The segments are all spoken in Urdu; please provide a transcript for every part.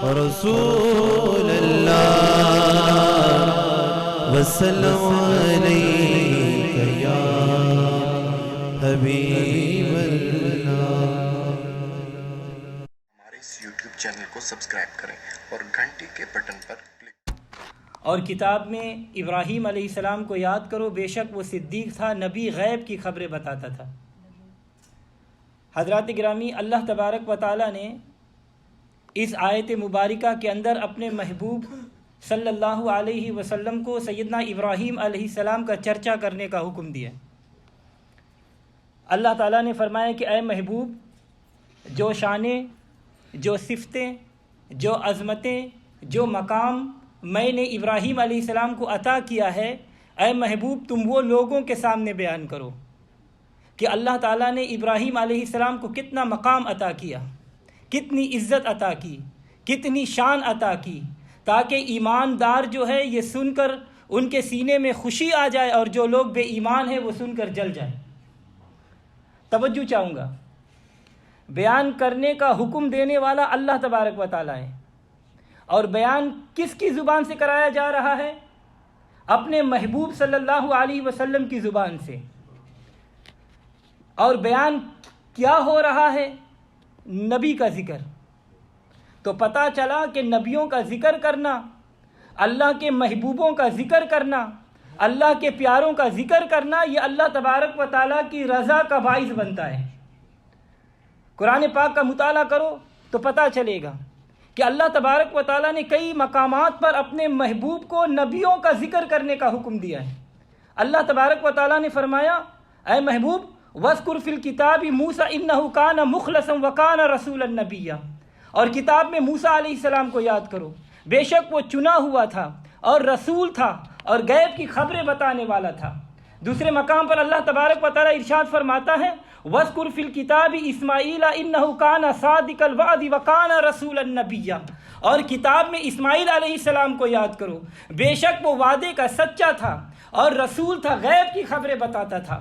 رسول اللہ وسلم علیک یا حبیب اللہ۔ ہمارے اس یوٹیوب چینل کو سبسکرائب کریں اور گھنٹی کے بٹن پر کلک۔ اور کتاب میں ابراہیم علیہ السلام کو یاد کرو، بے شک وہ صدیق تھا، نبی غیب کی خبریں بتاتا تھا۔ حضرات گرامی، اللہ تبارک و تعالیٰ نے اس آیت مبارکہ کے اندر اپنے محبوب صلی اللہ علیہ وسلم کو سیدنا ابراہیم علیہ السلام کا چرچا کرنے کا حکم دیا۔ اللہ تعالیٰ نے فرمایا کہ اے محبوب، جو شانیں، جو صفتیں، جو عظمتیں، جو مقام میں نے ابراہیم علیہ السلام کو عطا کیا ہے، اے محبوب تم وہ لوگوں کے سامنے بیان کرو کہ اللہ تعالیٰ نے ابراہیم علیہ السلام کو کتنا مقام عطا کیا، کتنی عزت عطا کی، کتنی شان عطا کی، تاکہ ایماندار جو ہے یہ سن کر ان کے سینے میں خوشی آ جائے اور جو لوگ بے ایمان ہیں وہ سن کر جل جائیں۔ توجہ چاہوں گا، بیان کرنے کا حکم دینے والا اللہ تبارک و تعالیٰ ہے، اور بیان کس کی زبان سے کرایا جا رہا ہے؟ اپنے محبوب صلی اللہ علیہ وسلم کی زبان سے۔ اور بیان کیا ہو رہا ہے؟ نبی کا ذکر۔ تو پتہ چلا کہ نبیوں کا ذکر کرنا، اللہ کے محبوبوں کا ذکر کرنا، اللہ کے پیاروں کا ذکر کرنا، یہ اللہ تبارک و تعالیٰ کی رضا کا باعث بنتا ہے۔ قرآن پاک کا مطالعہ کرو تو پتہ چلے گا کہ اللہ تبارک و تعالیٰ نے کئی مقامات پر اپنے محبوب کو نبیوں کا ذکر کرنے کا حکم دیا ہے۔ اللہ تبارک و تعالیٰ نے فرمایا، اے محبوب وَاذْكُرْ فِي الْكِتَابِ مُوسَىٰ إِنَّهُ كَانَ مُخْلَصًا وَكَانَ رَسُولًا نَبِيًّا، اور کتاب میں موسیٰ علیہ السلام کو یاد کرو، بے شک وہ چنا ہوا تھا اور رسول تھا اور غیب کی خبریں بتانے والا تھا۔ دوسرے مقام پر اللہ تبارک و تعالیٰ ارشاد فرماتا ہے، وَاذْكُرْ فِي الْكِتَابِ إِسْمَاعِيلَ إِنَّهُ كَانَ صَادِقَ الْوَعْدِ وَكَانَ رَسُولًا نَبِيًّا، اور کتاب میں اسماعیل علیہ السلام کو یاد کرو، بے شک وہ وعدے کا سچا تھا اور رسول تھا، غیب کی خبریں بتاتا تھا۔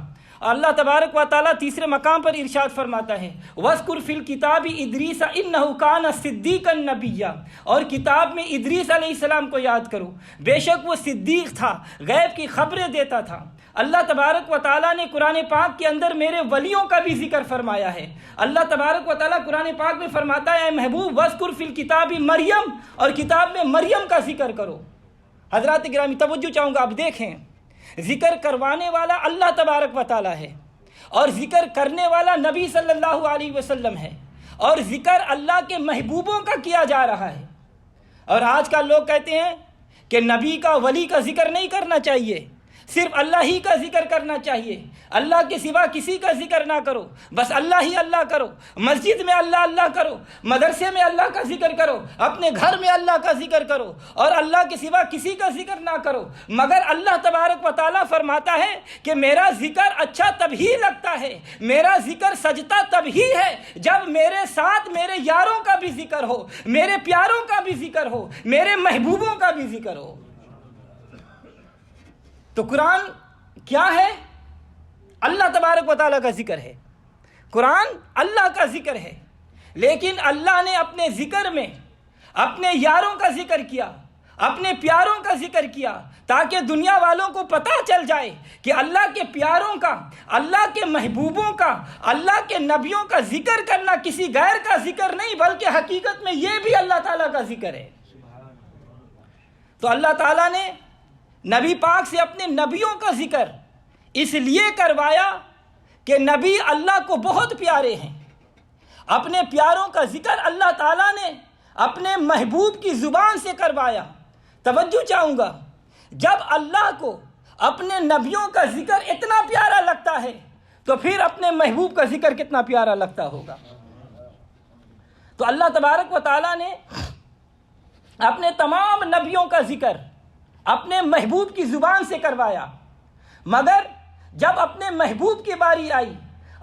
اللہ تبارک و تعالیٰ تیسرے مقام پر ارشاد فرماتا ہے، وَاذْكُرْ فِي الْكِتَابِ إِدْرِيسَ إِنَّهُ كَانَ صِدِّيقًا نَبِيًّا، اور کتاب میں ادریس علیہ السلام کو یاد کرو، بے شک وہ صدیق تھا، غیب کی خبریں دیتا تھا۔ اللہ تبارک و تعالیٰ نے قرآن پاک کے اندر میرے ولیوں کا بھی ذکر فرمایا ہے۔ اللہ تبارک و تعالیٰ قرآن پاک میں فرماتا ہے، اے محبوب وَاذْكُرْ فِي الْكِتَابِ مریم، اور کتاب میں مریم کا ذکر کرو۔ حضرات گرامی توجہ چاہوں گا، اب دیکھیں، ذکر کروانے والا اللہ تبارک و تعالیٰ ہے، اور ذکر کرنے والا نبی صلی اللہ علیہ وسلم ہے، اور ذکر اللہ کے محبوبوں کا کیا جا رہا ہے۔ اور آج کل لوگ کہتے ہیں کہ نبی کا، ولی کا ذکر نہیں کرنا چاہیے، صرف اللہ ہی کا ذکر کرنا چاہیے، اللہ کے سوا کسی کا ذکر نہ کرو، بس اللہ ہی اللہ کرو، مسجد میں اللہ اللہ کرو، مدرسے میں اللہ کا ذکر کرو، اپنے گھر میں اللہ کا ذکر کرو، اور اللہ کے سوا کسی کا ذکر نہ کرو۔ مگر اللہ تبارک و تعالیٰ فرماتا ہے کہ میرا ذکر اچھا تب ہی لگتا ہے، میرا ذکر سجتا تب ہی ہے جب میرے ساتھ میرے یاروں کا بھی ذکر ہو، میرے پیاروں کا بھی ذکر ہو، میرے محبوبوں کا بھی ذکر ہو۔ تو قرآن کیا ہے؟ اللہ تبارک و تعالیٰ کا ذکر ہے، قرآن اللہ کا ذکر ہے، لیکن اللہ نے اپنے ذکر میں اپنے یاروں کا ذکر کیا، اپنے پیاروں کا ذکر کیا، تاکہ دنیا والوں کو پتہ چل جائے کہ اللہ کے پیاروں کا، اللہ کے محبوبوں کا، اللہ کے نبیوں کا ذکر کرنا کسی غیر کا ذکر نہیں، بلکہ حقیقت میں یہ بھی اللہ تعالیٰ کا ذکر ہے۔ تو اللہ تعالیٰ نے نبی پاک سے اپنے نبیوں کا ذکر اس لیے کروایا کہ نبی اللہ کو بہت پیارے ہیں۔ اپنے پیاروں کا ذکر اللہ تعالیٰ نے اپنے محبوب کی زبان سے کروایا۔ توجہ چاہوں گا، جب اللہ کو اپنے نبیوں کا ذکر اتنا پیارا لگتا ہے تو پھر اپنے محبوب کا ذکر کتنا پیارا لگتا ہوگا۔ تو اللہ تبارک و تعالیٰ نے اپنے تمام نبیوں کا ذکر اپنے محبوب کی زبان سے کروایا، مگر جب اپنے محبوب کی باری آئی،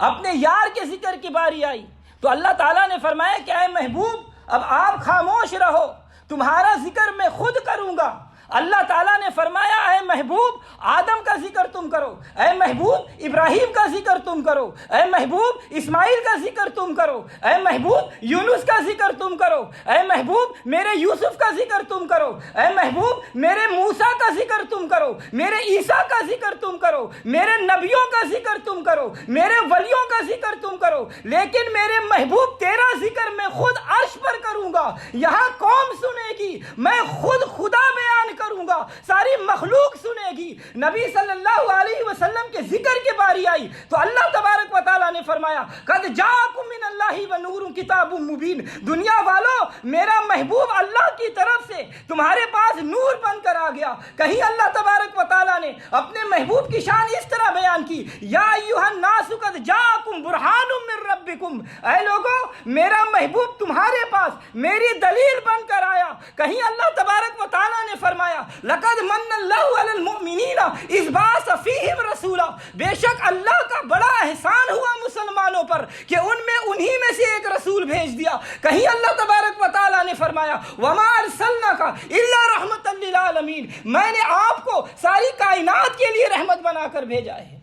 اپنے یار کے ذکر کی باری آئی، تو اللہ تعالیٰ نے فرمایا کہ اے محبوب اب آپ خاموش رہو، تمہارا ذکر میں خود کروں گا، اللہ تعالیٰ نے فرمایا اے محبوب آدم کا ذکر تم کرو، اے محبوب ابراہیم کا ذکر تم کرو، اے محبوب اسماعیل کا ذکر تم کرو، اے محبوب یونس کا ذکر تم کرو، اے محبوب میرے یوسف کا ذکر تم کرو، اے محبوب میرے موسیٰ کا ذکر تم کرو، میرے عیسیٰ کا ذکر تم کرو، میرے نبیوں کا ذکر تم کرو، میرے ولیوں کا ذکر تم کرو، لیکن میرے محبوب تیرا ذکر میں خود عرش پر کروں گا، یہاں قوم سنے گی، میں خود خدا بیان کروں گا، ساری مخلوق سنے گی۔ نبی صلی اللہ علیہ وسلم کے ذکر کی باری آئی تو اللہ تبارک و تعالیٰ نے فرمایا قد جاءکم من اللہ ونور کتاب مبین، دنیا والو میرا محبوب اللہ کی طرف سے تمہارے پاس نور بن کر آ گیا۔ کہیں اللہ تبارک و تعالیٰ نے اپنے محبوب کی شان اس طرح بیان کی یا ایھا الناس قد جاءکم برہان من ربکم، اے لوگو میرا محبوب تمہارے پاس میری دلیل بن کر آیا۔ کہیں اللہ تبارک و تعالیٰ نے فرمایا لقد من اللہ علی المؤمنین اذ بعث فیہم رسولا، بے شک اللہ کا بڑا احسان ہوا مسلمانوں پر کہ ان میں سے ایک رسول بھیج دیا۔ کہیں اللہ تبارک و تعالیٰ نے فرمایا وما ارسلناک الا رحمتا للعالمین، میں نے آپ کو ساری کائنات کے لیے رحمت بنا کر بھیجا ہے۔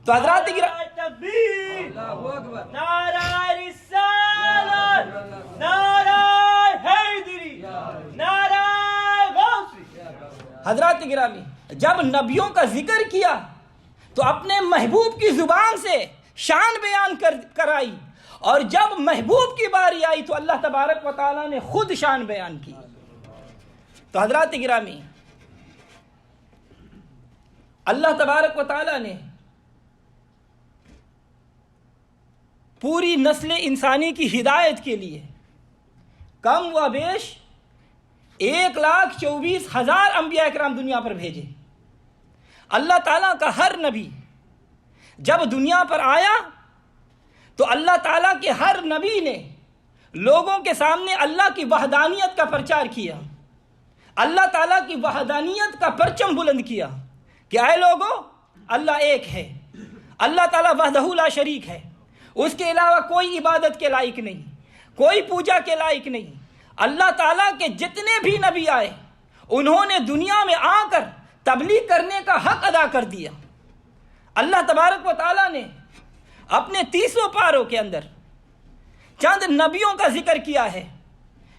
تو حضرات تکبیر، نعرہ رسالت، نعرہ حیدری، نعرہ غوثی۔ حضرات گرامی جب نبیوں کا ذکر کیا تو اپنے محبوب کی زبان سے شان بیان کرائی، اور جب محبوب کی باری آئی تو اللہ تبارک و تعالیٰ نے خود شان بیان کی۔ تو حضرات گرامی اللہ تبارک و تعالیٰ نے پوری نسل انسانی کی ہدایت کے لیے کم و بیش 1,24,000 انبیاء اکرام دنیا پر بھیجے۔ اللہ تعالیٰ کا ہر نبی جب دنیا پر آیا تو اللہ تعالیٰ کے ہر نبی نے لوگوں کے سامنے اللہ کی وحدانیت کا پرچار کیا، اللہ تعالیٰ کی وحدانیت کا پرچم بلند کیا کہ اے لوگو اللہ ایک ہے، اللہ تعالیٰ وحدہ لا شریک ہے، اس کے علاوہ کوئی عبادت کے لائق نہیں، کوئی پوجا کے لائق نہیں۔ اللہ تعالیٰ کے جتنے بھی نبی آئے انہوں نے دنیا میں آ کر تبلیغ کرنے کا حق ادا کر دیا۔ اللہ تبارک و تعالیٰ نے اپنے 30 پاروں کے اندر چند نبیوں کا ذکر کیا ہے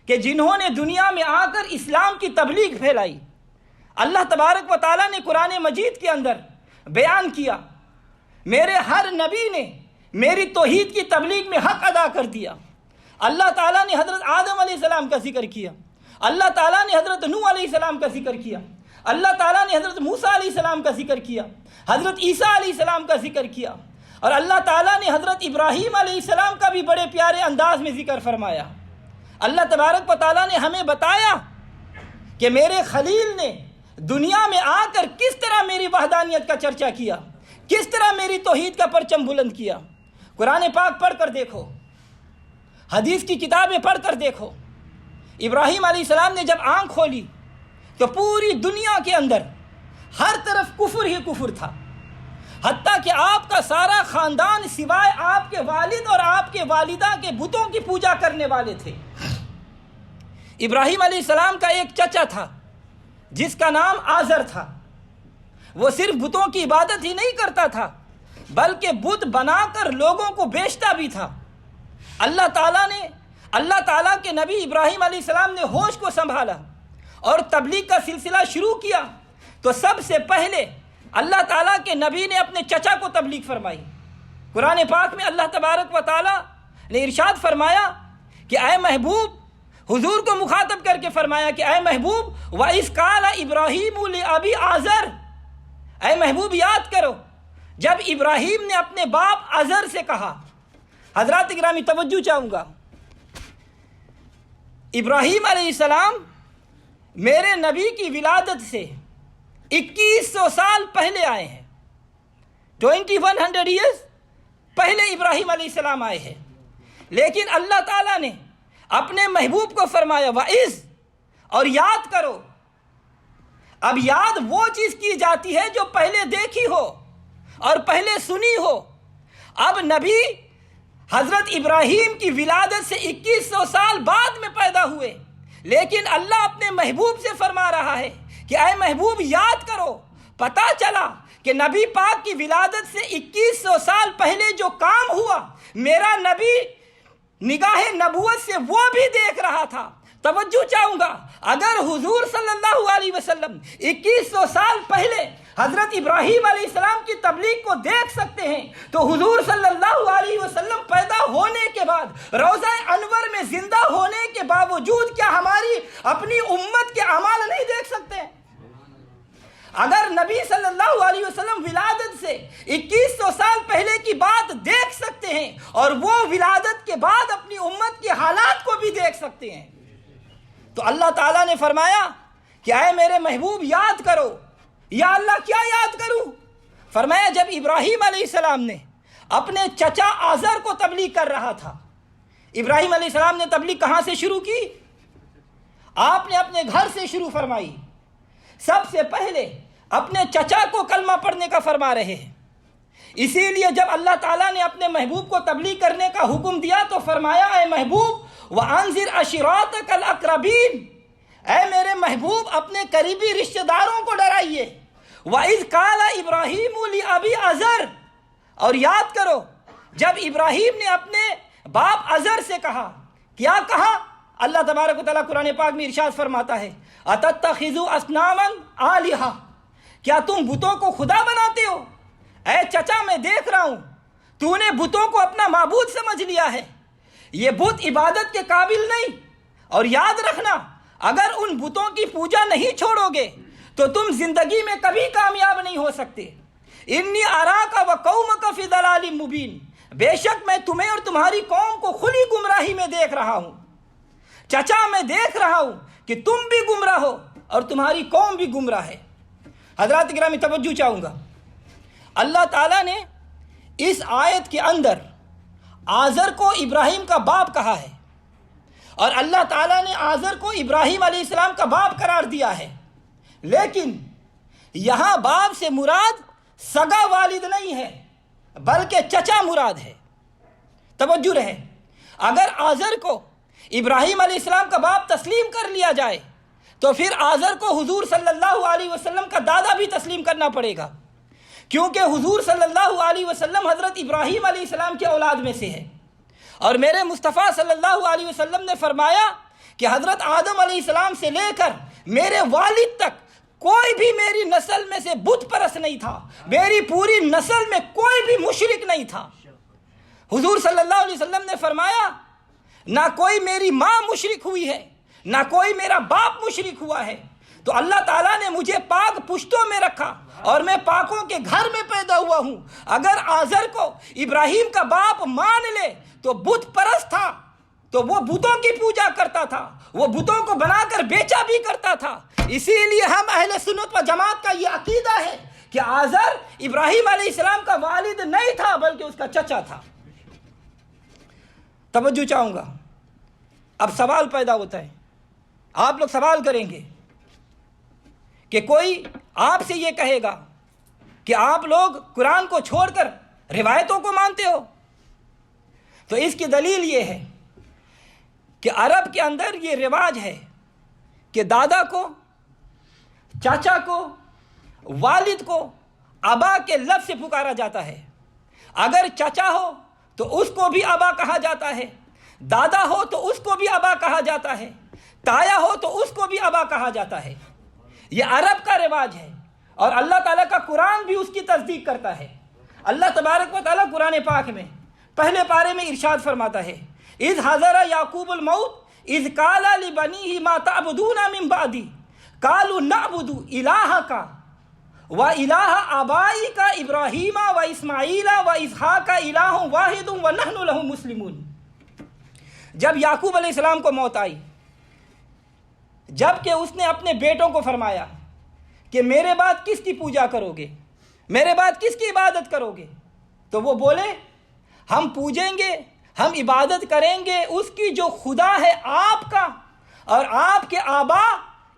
کہ جنہوں نے دنیا میں آ کر اسلام کی تبلیغ پھیلائی۔ اللہ تبارک و تعالیٰ نے قرآن مجید کے اندر بیان کیا میرے ہر نبی نے میری توحید کی تبلیغ میں حق ادا کر دیا۔ اللہ تعالیٰ نے حضرت آدم علیہ السلام کا ذکر کیا، اللہ تعالیٰ نے حضرت نوح علیہ السلام کا ذکر کیا، اللہ تعالیٰ نے حضرت موسیٰ علیہ السلام کا ذکر کیا، حضرت عیسیٰ علیہ السلام کا ذکر کیا، اور اللہ تعالیٰ نے حضرت ابراہیم علیہ السلام کا بھی بڑے پیارے انداز میں ذکر فرمایا۔ اللہ تبارک و تعالیٰ نے ہمیں بتایا کہ میرے خلیل نے دنیا میں آ کر کس طرح میری وحدانیت کا چرچا کیا، کس طرح میری توحید کا پرچم بلند کیا۔ قرآن پاک پڑھ کر دیکھو، حدیث کی کتابیں پڑھ کر دیکھو، ابراہیم علیہ السلام نے جب آنکھ کھولی تو پوری دنیا کے اندر ہر طرف کفر ہی کفر تھا، حتیٰ کہ آپ کا سارا خاندان سوائے آپ کے والد اور آپ کے والدہ کے بتوں کی پوجا کرنے والے تھے۔ ابراہیم علیہ السلام کا ایک چچا تھا جس کا نام آزر تھا، وہ صرف بتوں کی عبادت ہی نہیں کرتا تھا بلکہ بت بنا کر لوگوں کو بیچتا بھی تھا۔ اللہ تعالیٰ کے نبی ابراہیم علیہ السلام نے ہوش کو سنبھالا اور تبلیغ کا سلسلہ شروع کیا تو سب سے پہلے اللہ تعالیٰ کے نبی نے اپنے چچا کو تبلیغ فرمائی۔ قرآن پاک میں اللہ تبارک و تعالیٰ نے ارشاد فرمایا کہ اے محبوب، حضور کو مخاطب کر کے فرمایا کہ اے محبوب وَإِذْ قَالَ إِبْرَاهِيمُ لِأَبِي آزر، اے محبوب یاد کرو جب ابراہیم نے اپنے باپ آزر سے کہا۔ حضرات گرامی توجہ چاہوں گا، ابراہیم علیہ السلام میرے نبی کی ولادت سے 2100 سال پہلے آئے ہیں، 2100 ایئرز پہلے ابراہیم علیہ السلام آئے ہیں، لیکن اللہ تعالیٰ نے اپنے محبوب کو فرمایا وَإِذْ، اور یاد کرو۔ اب یاد وہ چیز کی جاتی ہے جو پہلے دیکھی ہو اور پہلے سنی ہو۔ اب نبی حضرت ابراہیم کی ولادت سے 2100 سال بعد میں پیدا ہوئے، لیکن اللہ اپنے محبوب سے فرما رہا ہے کہ اے محبوب یاد کرو، پتہ چلا کہ نبی پاک کی ولادت سے 2100 سال پہلے جو کام ہوا میرا نبی نگاہ نبوت سے وہ بھی دیکھ رہا تھا۔ توجہ چاہوں گا، اگر حضور صلی اللہ علیہ وسلم 2100 سال پہلے حضرت ابراہیم علیہ السلام کی تبلیغ کو دیکھ سکتے ہیں تو حضور صلی اللہ علیہ وسلم پیدا ہونے کے بعد روضہ انور میں زندہ ہونے کے باوجود کیا ہماری اپنی امت کے اعمال نہیں دیکھ سکتے ہیں؟ اگر نبی صلی اللہ علیہ وسلم ولادت سے 2100 سال پہلے کی بات دیکھ سکتے ہیں اور وہ ولادت کے بعد اپنی امت کے حالات کو بھی دیکھ سکتے ہیں، تو اللہ تعالیٰ نے فرمایا کہ اے میرے محبوب یاد کرو۔ یا اللہ کیا یاد کروں؟ فرمایا جب ابراہیم علیہ السلام نے اپنے چچا آزر کو تبلیغ کر رہا تھا، ابراہیم علیہ السلام نے تبلیغ کہاں سے شروع کی؟ آپ نے اپنے گھر سے شروع فرمائی۔ سب سے پہلے اپنے چچا کو کلمہ پڑھنے کا فرما رہے ہیں۔ اسی لیے جب اللہ تعالیٰ نے اپنے محبوب کو تبلیغ کرنے کا حکم دیا تو فرمایا اے محبوب وَأَنذِرْ عَشِيرَتَكَ الْأَقْرَبِينَ، اے میرے محبوب اپنے قریبی رشتہ داروں کو ڈرائیے۔ وَإِذْ قَالَ إِبْرَاهِيمُ لِأَبِي عَزَرَ، اور یاد کرو جب ابراہیم نے اپنے باپ عزر سے کہا، کیا کہا؟ اللہ تبارک و تعالیٰ قرآن پاک میں ارشاد فرماتا ہے أَتَتَّخِذُوا أَصْنَامًا آلِهَةً، کیا تم بتوں کو خدا بناتے ہو؟ اے چچا میں دیکھ رہا ہوں تو نے بتوں کو اپنا معبود سمجھ لیا ہے، یہ بت عبادت کے قابل نہیں، اور یاد رکھنا اگر ان بتوں کی پوجا نہیں چھوڑو گے تو تم زندگی میں کبھی کامیاب نہیں ہو سکتے۔ انی اراک و قومک فی ضلال مبین، بے شک میں تمہیں اور تمہاری قوم کو کھلی گمراہی میں دیکھ رہا ہوں۔ چچا میں دیکھ رہا ہوں کہ تم بھی گمراہ ہو اور تمہاری قوم بھی گمراہ ہے۔ حضرات گرامی توجہ چاہوں گا، اللہ تعالیٰ نے اس آیت کے اندر آزر کو ابراہیم کا باپ کہا ہے، اور اللہ تعالیٰ نے آزر کو ابراہیم علیہ السلام کا باپ قرار دیا ہے، لیکن یہاں باپ سے مراد سگا والد نہیں ہے بلکہ چچا مراد ہے۔ توجہ رہے، اگر آزر کو ابراہیم علیہ السلام کا باپ تسلیم کر لیا جائے تو پھر آزر کو حضور صلی اللہ علیہ وسلم کا دادا بھی تسلیم کرنا پڑے گا، کیونکہ حضور صلی اللہ علیہ وسلم حضرت ابراہیم علیہ السلام کے اولاد میں سے ہے، اور میرے مصطفیٰ صلی اللہ علیہ وسلم نے فرمایا کہ حضرت آدم علیہ السلام سے لے کر میرے والد تک کوئی بھی میری نسل میں سے بت پرست نہیں تھا، میری پوری نسل میں کوئی بھی مشرک نہیں تھا۔ حضور صلی اللہ علیہ وسلم نے فرمایا نہ کوئی میری ماں مشرک ہوئی ہے نہ کوئی میرا باپ مشرک ہوا ہے، تو اللہ تعالیٰ نے مجھے پاک پشتوں میں رکھا اور میں پاکوں کے گھر میں پیدا ہوا ہوں۔ اگر آزر کو ابراہیم کا باپ مان لے تو بت پرست تھا، تو وہ بتوں کی پوجا کرتا تھا، وہ بتوں کو بنا کر بیچا بھی کرتا تھا۔ اسی لیے ہم اہل سنت و جماعت کا یہ عقیدہ ہے کہ آزر ابراہیم علیہ السلام کا والد نہیں تھا بلکہ اس کا چچا تھا۔ توجہ چاہوں گا، اب سوال پیدا ہوتا ہے، آپ لوگ سوال کریں گے کہ کوئی آپ سے یہ کہے گا کہ آپ لوگ قرآن کو چھوڑ کر روایتوں کو مانتے ہو، تو اس کی دلیل یہ ہے کہ عرب کے اندر یہ رواج ہے کہ دادا کو، چاچا کو، والد کو ابا کے لفظ سے پکارا جاتا ہے۔ اگر چچا ہو تو اس کو بھی ابا کہا جاتا ہے، دادا ہو تو اس کو بھی ابا کہا جاتا ہے، تایا ہو تو اس کو بھی ابا کہا جاتا ہے۔ یہ عرب کا رواج ہے اور اللہ تعالیٰ کا قرآن بھی اس کی تصدیق کرتا ہے۔ اللہ تبارک و تعالیٰ قرآن پاک میں پہلے پارے میں ارشاد فرماتا ہے اذ حضر یعقوب الموت اذ قال لبنیہ ما تعبدون من بعدی قالوا نعبد الہک و الہ آبائک ابراہیم و اسماعیل و اسحاق الہ واحد و نحن لہ مسلمون۔ جب یعقوب علیہ السلام کو موت آئی، جب کہ اس نے اپنے بیٹوں کو فرمایا کہ میرے بعد کس کی پوجا کرو گے، میرے بعد کس کی عبادت کرو گے، تو وہ بولے ہم پوجیں گے، ہم عبادت کریں گے اس کی جو خدا ہے آپ کا اور آپ کے آبا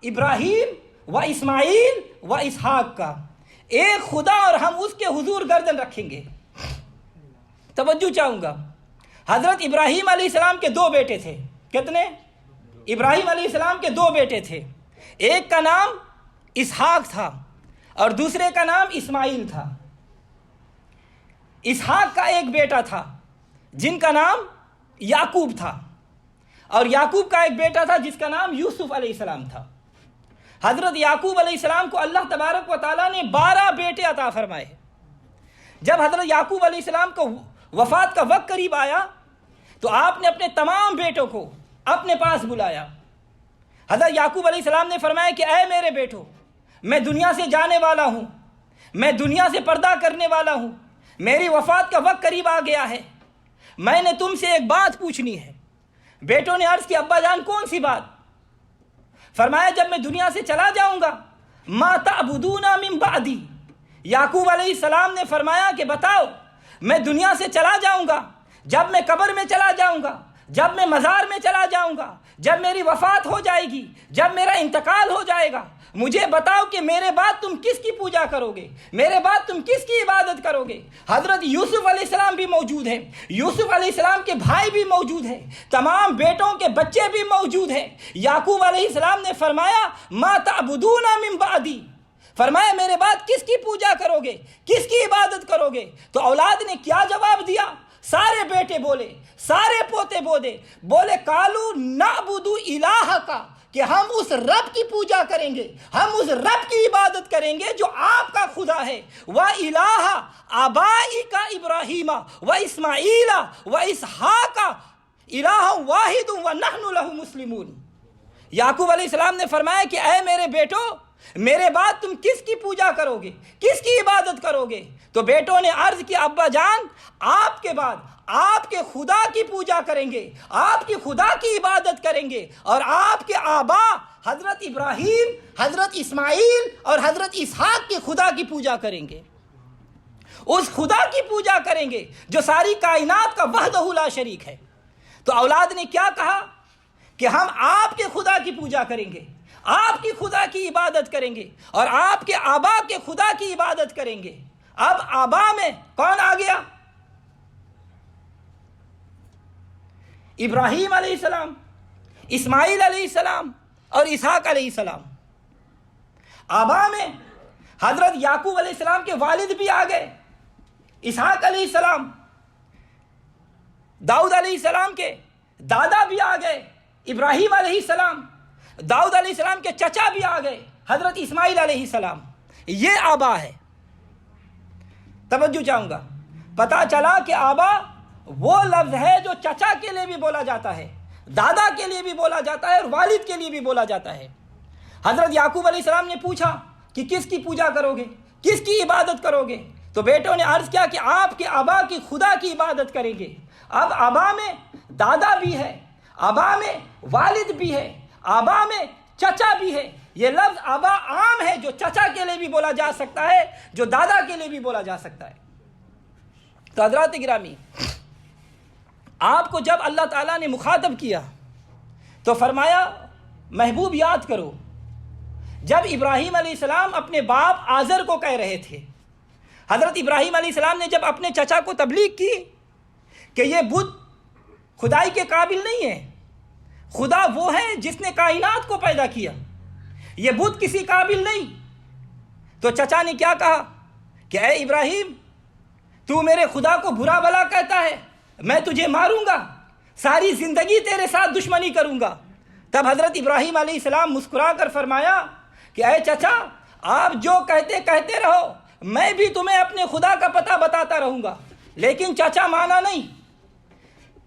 ابراہیم و اسماعیل و اسحاق کا، ایک خدا، اور ہم اس کے حضور گردن رکھیں گے۔ توجہ چاہوں گا، حضرت ابراہیم علیہ السلام کے دو بیٹے تھے، کتنے؟ ابراہیم علیہ السلام کے دو بیٹے تھے، ایک کا نام اسحاق تھا اور دوسرے کا نام اسماعیل تھا۔ اسحاق کا ایک بیٹا تھا جن کا نام یعقوب تھا، اور یعقوب کا ایک بیٹا تھا جس کا نام یوسف علیہ السلام تھا۔ حضرت یعقوب علیہ السلام کو اللہ تبارک و تعالیٰ نے 12 بیٹے عطا فرمائے۔ جب حضرت یعقوب علیہ السلام کو وفات کا وقت قریب آیا تو آپ نے اپنے تمام بیٹوں کو اپنے پاس بلایا۔ حضرت یعقوب علیہ السلام نے فرمایا کہ اے میرے بیٹو، میں دنیا سے جانے والا ہوں، میں دنیا سے پردہ کرنے والا ہوں، میری وفات کا وقت قریب آ گیا ہے، میں نے تم سے ایک بات پوچھنی ہے۔ بیٹوں نے عرض کی ابا جان کون سی بات؟ فرمایا جب میں دنیا سے چلا جاؤں گا ما تعبدون من بعدی۔ یعقوب علیہ السلام نے فرمایا کہ بتاؤ، میں دنیا سے چلا جاؤں گا، جب میں قبر میں چلا جاؤں گا، جب میں مزار میں چلا جاؤں گا، جب میری وفات ہو جائے گی، جب میرا انتقال ہو جائے گا، مجھے بتاؤ کہ میرے بعد تم کس کی پوجا کرو گے، میرے بعد تم کس کی عبادت کرو گے؟ حضرت یوسف علیہ السلام بھی موجود ہیں، یوسف علیہ السلام کے بھائی بھی موجود ہیں، تمام بیٹوں کے بچے بھی موجود ہیں۔ یعقوب علیہ السلام نے فرمایا ما تعبدون من بعدی، فرمایا میرے بعد کس کی پوجا کرو گے، کس کی عبادت کرو گے؟ تو اولاد نے کیا جواب دیا؟ سارے بیٹے بولے، سارے پوتے بولے کالو نعبد الہ کا، کہ ہم اس رب کی پوجا کریں گے، ہم اس رب کی عبادت کریں گے جو آپ کا خدا ہے۔ وَإِلَٰهَ آبَائِكَ إِبْرَاهِيمَ وَإِسْمَاعِيلَ وَإِسْحَاقَ إِلَٰهٌ وَاحِدٌ وَنَحْنُ لَهُ مُسْلِمُونَ۔ یعقوب علیہ السلام نے فرمایا کہ اے میرے بیٹو، میرے بعد تم کس کی پوجا کرو گے، کس کی عبادت کرو گے؟ تو بیٹوں نے عرض کی ابا جان آپ کے بعد آپ کے خدا کی پوجا کریں گے، آپ کی خدا کی عبادت کریں گے، اور آپ کے آبا حضرت ابراہیم، حضرت اسماعیل اور حضرت اسحاق کے خدا کی پوجا کریں گے، اس خدا کی پوجا کریں گے جو ساری کائنات کا وحدہ لا شریک ہے۔ تو اولاد نے کیا کہا کہ ہم آپ کے خدا کی پوجا کریں گے، آپ کی خدا کی عبادت کریں گے، اور آپ کے آبا کے خدا کی عبادت کریں گے۔ اب آبا میں کون آ گیا؟ ابراہیم علیہ السلام، اسماعیل علیہ السلام اور اسحاق علیہ السلام۔ آبا میں حضرت یعقوب علیہ السلام کے والد بھی آ گئے، اسحاق علیہ السلام، داؤد علیہ السلام کے دادا بھی آ گئے، ابراہیم علیہ السلام، داؤد علیہ السلام کے چچا بھی آ گئے، حضرت اسماعیل علیہ السلام۔ یہ آبا ہے۔ توجہ چاہوں گا، پتا چلا کہ آبا وہ لفظ ہے جو چچا کے لیے بھی بولا جاتا ہے، دادا کے لیے بھی بولا جاتا ہے، اور والد کے لیے بھی بولا جاتا ہے۔ حضرت یعقوب علیہ السلام نے پوچھا کہ کس کی پوجا کرو گے، کس کی عبادت کرو گے؟ تو بیٹوں نے عرض کیا کہ آپ کے آبا کی خدا کی عبادت کریں گے۔ اب آبا میں دادا بھی ہے، آبا میں والد بھی ہے، آبا میں چچا بھی ہے۔ یہ لفظ آبا عام ہے، جو چچا کے لیے بھی بولا جا سکتا ہے، جو دادا کے لیے بھی بولا جا سکتا ہے۔ تو حضرات گرامی، آپ کو جب اللہ تعالیٰ نے مخاطب کیا تو فرمایا محبوب یاد کرو جب ابراہیم علیہ السلام اپنے باپ آزر کو کہہ رہے تھے، حضرت ابراہیم علیہ السلام نے جب اپنے چچا کو تبلیغ کی کہ یہ بت خدائی کے قابل نہیں ہے، خدا وہ ہے جس نے کائنات کو پیدا کیا، یہ بت کسی قابل نہیں، تو چچا نے کیا کہا کہ اے ابراہیم، تو میرے خدا کو برا بھلا کہتا ہے، میں تجھے ماروں گا، ساری زندگی تیرے ساتھ دشمنی کروں گا۔ تب حضرت ابراہیم علیہ السلام مسکرا کر فرمایا کہ اے چچا، آپ جو کہتے رہو، میں بھی تمہیں اپنے خدا کا پتہ بتاتا رہوں گا۔ لیکن چچا مانا نہیں۔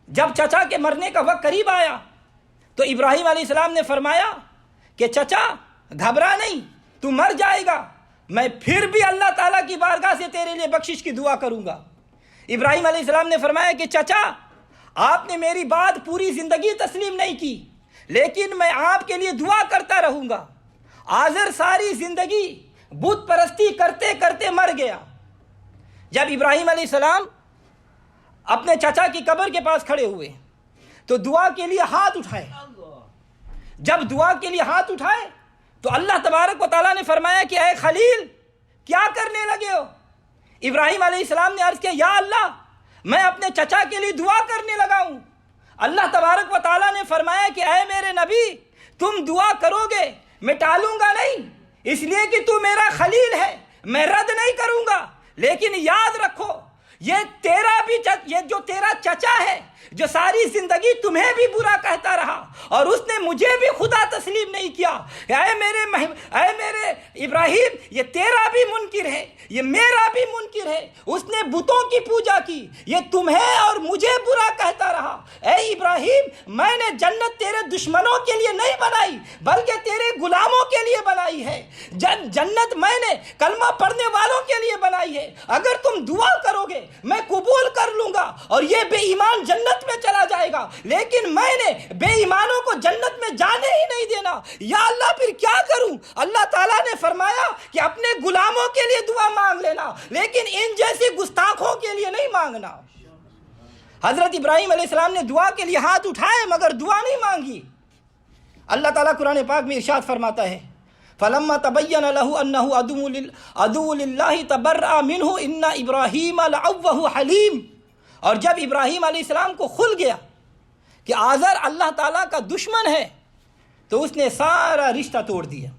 جب چچا کے مرنے کا وقت قریب آیا تو ابراہیم علیہ السلام نے فرمایا کہ چچا گھبرا نہیں، تو مر جائے گا، میں پھر بھی اللہ تعالیٰ کی بارگاہ سے تیرے لیے بخشش کی دعا کروں گا۔ ابراہیم علیہ السلام نے فرمایا کہ چچا، آپ نے میری بات پوری زندگی تسلیم نہیں کی، لیکن میں آپ کے لیے دعا کرتا رہوں گا۔ آزر ساری زندگی بت پرستی کرتے کرتے مر گیا۔ جب ابراہیم علیہ السلام اپنے چچا کی قبر کے پاس کھڑے ہوئے تو دعا کے لیے ہاتھ اٹھائے۔ جب دعا کے لیے ہاتھ اٹھائے تو اللہ تبارک و تعالیٰ نے فرمایا کہ اے خلیل، کیا کرنے لگے ہو؟ ابراہیم علیہ السلام نے عرض کیا یا اللہ، میں اپنے چچا کے لیے دعا کرنے لگا ہوں۔ اللہ تبارک و تعالیٰ نے فرمایا کہ اے میرے نبی، تم دعا کرو گے، میں ٹالوں گا نہیں، اس لیے کہ تو میرا خلیل ہے، میں رد نہیں کروں گا، لیکن یاد رکھو یہ جو تیرا چچا ہے جو ساری زندگی تمہیں بھی برا کہتا رہا اور اس نے مجھے بھی خدا تسلیم نہیں کیا، اے میرے ابراہیم، یہ تیرا بھی منکر ہے، یہ میرا بھی منکر ہے، اس نے بتوں کی پوجا کی، یہ تمہیں اور مجھے برا کہتا رہا۔ اے ابراہیم، میں نے جنت تیرے دشمنوں کے لیے نہیں بنائی بلکہ تیرے غلاموں کے لیے بنائی ہے، جنت میں نے کلمہ پڑھنے والوں کے لیے بنائی ہے، اگر تم دعا کرو گے میں قبول کر لوں گا اور یہ بے ایمان جنت میں چلا جائے گا، لیکن میں نے بے ایمانوں کو جنت میں جانے ہی نہیں دینا۔ یا اللہ پھر کیا کروں؟ اللہ تعالیٰ نے فرمایا کہ اپنے غلاموں کے لیے دعا مانگ لینا، لیکن ان جیسے گستاخوں کے لیے نہیں مانگنا۔ حضرت ابراہیم علیہ السلام نے دعا کے لیے ہاتھ اٹھائے مگر دعا نہیں مانگی۔ اللہ تعالیٰ قرآن پاک میں ارشاد فرماتا ہے فَلَمَّا تَبَيَّنَ لَهُ أَنَّهُ عَدُوٌّ لِلَّهِ تَبَرَّأَ مِنْهُ إِنَّ إِبْرَاهِيمَ لَأَوَّهُ حَلِيمٌ۔ اور جب ابراہیم علیہ السلام کو کھل گیا کہ آزر اللہ تعالیٰ کا دشمن ہے تو اس نے سارا رشتہ توڑ دیا۔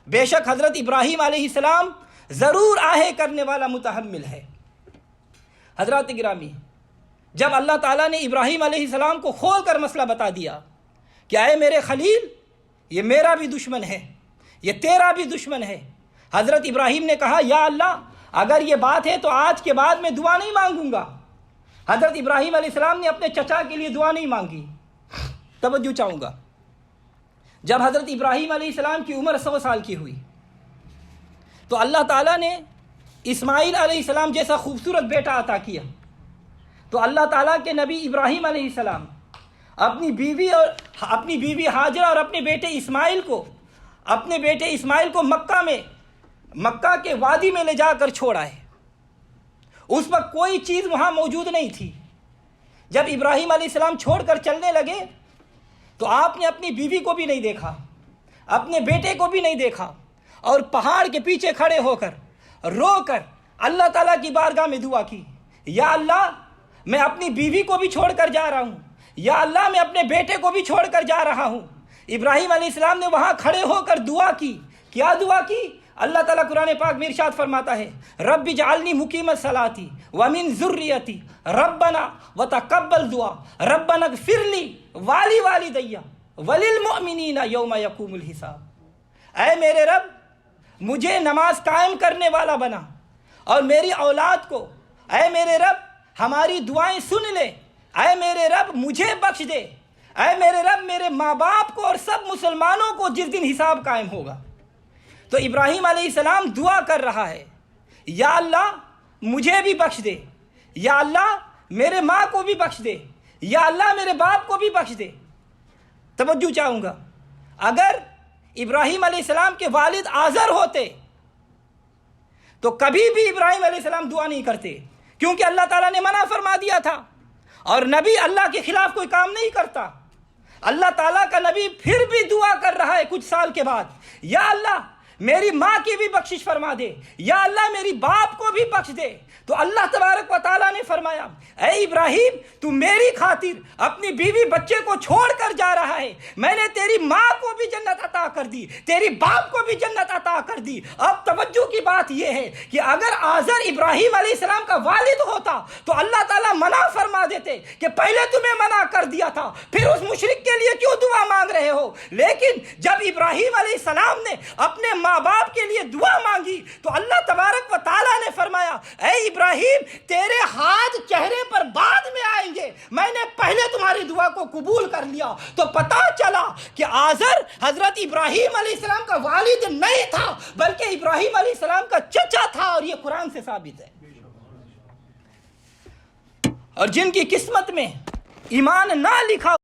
بے شک حضرت ابراہیم علیہ السلام ضرور آہے کرنے والا متحمل ہے۔ حضرات گرامی، جب اللہ تعالیٰ نے ابراہیم علیہ السلام کو کھول کر مسئلہ بتا دیا کہ اے میرے خلیل، یہ میرا بھی دشمن ہے، یہ تیرا بھی دشمن ہے، حضرت ابراہیم نے کہا یا اللہ اگر یہ بات ہے تو آج کے بعد میں دعا نہیں مانگوں گا۔ حضرت ابراہیم علیہ السلام نے اپنے چچا کے لیے دعا نہیں مانگی۔ توجہ چاہوں گا، جب حضرت ابراہیم علیہ السلام کی عمر 100 سال کی ہوئی تو اللہ تعالیٰ نے اسماعیل علیہ السلام جیسا خوبصورت بیٹا عطا کیا، تو اللہ تعالیٰ کے نبی ابراہیم علیہ السلام اپنی بیوی ہاجرہ اور اپنے بیٹے اسماعیل کو مکہ کے وادی میں لے جا کر چھوڑ آئے۔ اس وقت کوئی چیز وہاں موجود نہیں تھی۔ جب ابراہیم علیہ السلام چھوڑ کر چلنے لگے تو آپ نے اپنی بیوی کو بھی نہیں دیکھا، اپنے بیٹے کو بھی نہیں دیکھا، اور پہاڑ کے پیچھے کھڑے ہو کر رو کر اللہ تعالیٰ کی بارگاہ میں دعا کی، یا اللہ میں اپنی بیوی کو بھی چھوڑ کر جا رہا ہوں، یا اللہ میں اپنے بیٹے کو بھی چھوڑ کر جا رہا ہوں۔ ابراہیم علیہ السلام نے وہاں کھڑے ہو کر دعا کی۔ کیا دعا کی؟ اللہ تعالیٰ قرآن پاک میں ارشاد فرماتا ہے رب اجعلنی مقیم الصلاۃ ومن ذریتی ربنا وتقبل دعا ربنا اغفر لی والدی وللمؤمنین یوم یقوم الحساب۔ اے میرے رب، مجھے نماز قائم کرنے والا بنا اور میری اولاد کو، اے میرے رب ہماری دعائیں سن لے، اے میرے رب مجھے بخش دے، اے میرے رب میرے ماں باپ کو اور سب مسلمانوں کو جس دن حساب قائم ہوگا۔ تو ابراہیم علیہ السلام دعا کر رہا ہے، یا اللہ مجھے بھی بخش دے، یا اللہ میرے ماں کو بھی بخش دے، یا اللہ میرے باپ کو بھی بخش دے۔ توجہ چاہوں گا، اگر ابراہیم علیہ السلام کے والد آزر ہوتے تو کبھی بھی ابراہیم علیہ السلام دعا نہیں کرتے، کیونکہ اللہ تعالیٰ نے منع فرما دیا تھا، اور نبی اللہ کے خلاف کوئی کام نہیں کرتا۔ اللہ تعالیٰ کا نبی پھر بھی دعا کر رہا ہے کچھ سال کے بعد، یا اللہ میری ماں کی بھی بخشش فرما دے، یا اللہ میری باپ کو بھی بخش دے۔ تو اللہ تبارک و تعالیٰ نے فرمایا اے ابراہیم، تو میری خاطر اپنی بیوی بچے کو چھوڑ کر جا رہا ہے، میں نے تیری ماں کو بھی جنت عطا کر دی، تیری باپ کو بھی جنت عطا کر دی۔ اب توجہ کی بات یہ ہے کہ اگر آزر ابراہیم علیہ السلام کا والد ہوتا تو اللہ تعالیٰ منع فرما دیتے کہ پہلے تمہیں منع کر دیا تھا، پھر اس مشرک کے لیے کیوں دعا مانگ رہے ہو؟ لیکن جب ابراہیم علیہ السلام نے اپنے ماں باپ کے لیے دعا مانگی تو اللہ تبارک و تعالیٰ نے فرمایا اے ابراہیم، تیرے ہاتھ چہرے پر بعد میں آئیں گے، میں نے پہلے تمہاری دعا کو قبول کر لیا۔ تو پتا چلا کہ آزر حضرت ابراہیم علیہ السلام کا والد نہیں تھا بلکہ ابراہیم علیہ السلام کا چچا تھا، اور یہ قرآن سے ثابت ہے۔ اور جن کی قسمت میں ایمان نہ لکھا